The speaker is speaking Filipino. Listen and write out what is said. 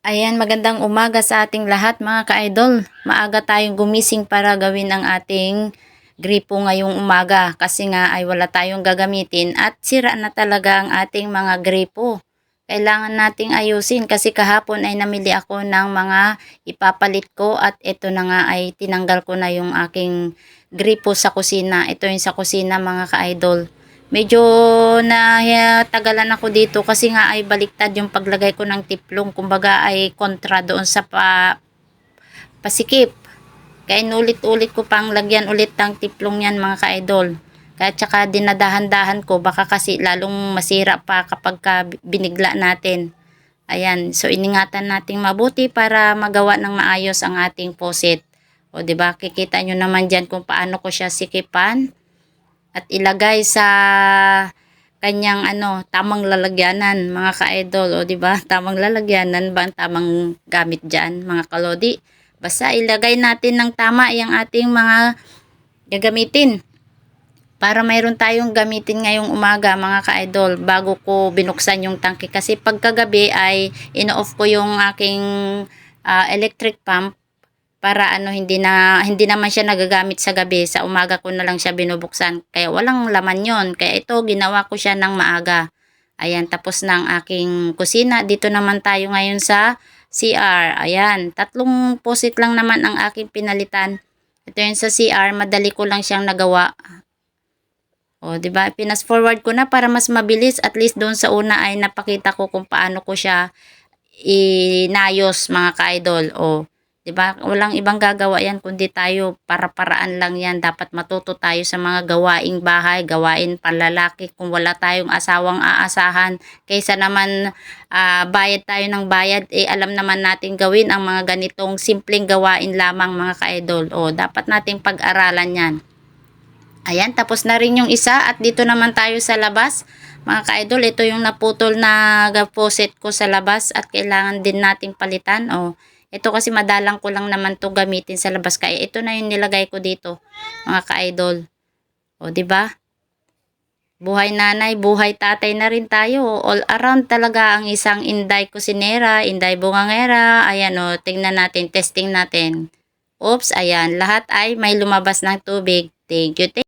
Ayan, magandang umaga sa ating lahat mga ka-idol. Maaga tayong gumising para gawin ang ating gripo ngayong umaga kasi nga ay wala tayong gagamitin at sira na talaga ang ating mga gripo. Kailangan nating ayusin kasi kahapon ay namili ako ng mga ipapalit ko at ito na nga ay tinanggal ko na yung aking gripo sa kusina. Ito yung sa kusina mga ka-idol. Medyo natagalan ako dito kasi nga ay baliktad yung paglagay ko ng tiplong. Kumbaga ay kontra doon sa pasikip. Kaya inulit-ulit ko pang lagyan ulit ng tiplong yan mga ka-idol. Kaya tsaka dinadahan-dahan ko baka kasi lalong masira pa kapag binigla natin. Ayan, so iningatan nating mabuti para magawa ng maayos ang ating faucet. O 'di ba? Kikita nyo naman diyan kung paano ko siya sikipan at ilagay sa kanyang tamang lalagyanan mga ka-idol. O di ba? Tamang lalagyanan ba ang tamang gamit diyan mga kalodi? Basta ilagay natin ng tama yung ating mga gagamitin para mayroon tayong gamitin ngayong umaga mga ka-idol bago ko binuksan yung tangke kasi pagkagabi ay ino-off ko yung aking electric pump para hindi naman siya nagagamit sa gabi. Sa umaga ko na lang siya binubuksan. Kaya walang laman yon. Kaya ito ginawa ko siya ng maaga. Ayan, tapos na ang aking kusina. Dito naman tayo ngayon sa CR. Ayan, 3 posit lang naman ang aking pinalitan. Ito yung sa CR, madali ko lang siyang nagawa. O, 'di ba? Pinas forward ko na para mas mabilis. At least doon sa una ay napakita ko kung paano ko siya inayos mga ka-idol. O, 'di ba? Walang ibang gagawa 'yan kundi tayo, para-paraan lang 'yan. Dapat matuto tayo sa mga gawaing bahay, gawain panlalaki kung wala tayong asawang aasahan. Kaysa naman bayad tayo ng bayad, alam naman natin gawin ang mga ganitong simpleng gawain lamang mga ka-idol. O, dapat nating pag-aralan 'yan. Ayan, tapos na rin yung isa at dito naman tayo sa labas. Mga ka-idol, ito yung naputol na faucet ko sa labas at kailangan din nating palitan. O, ito kasi madalang ko lang naman to gamitin sa labas kaya ito na yung nilagay ko dito, mga ka-idol. O, 'di ba? Buhay nanay, buhay tatay na rin tayo. All around talaga ang isang Inday kusinera, Inday bungangera. Ayan o, tingnan natin, testing natin. Oops, ayan, lahat ay may lumabas ng tubig. Thank you.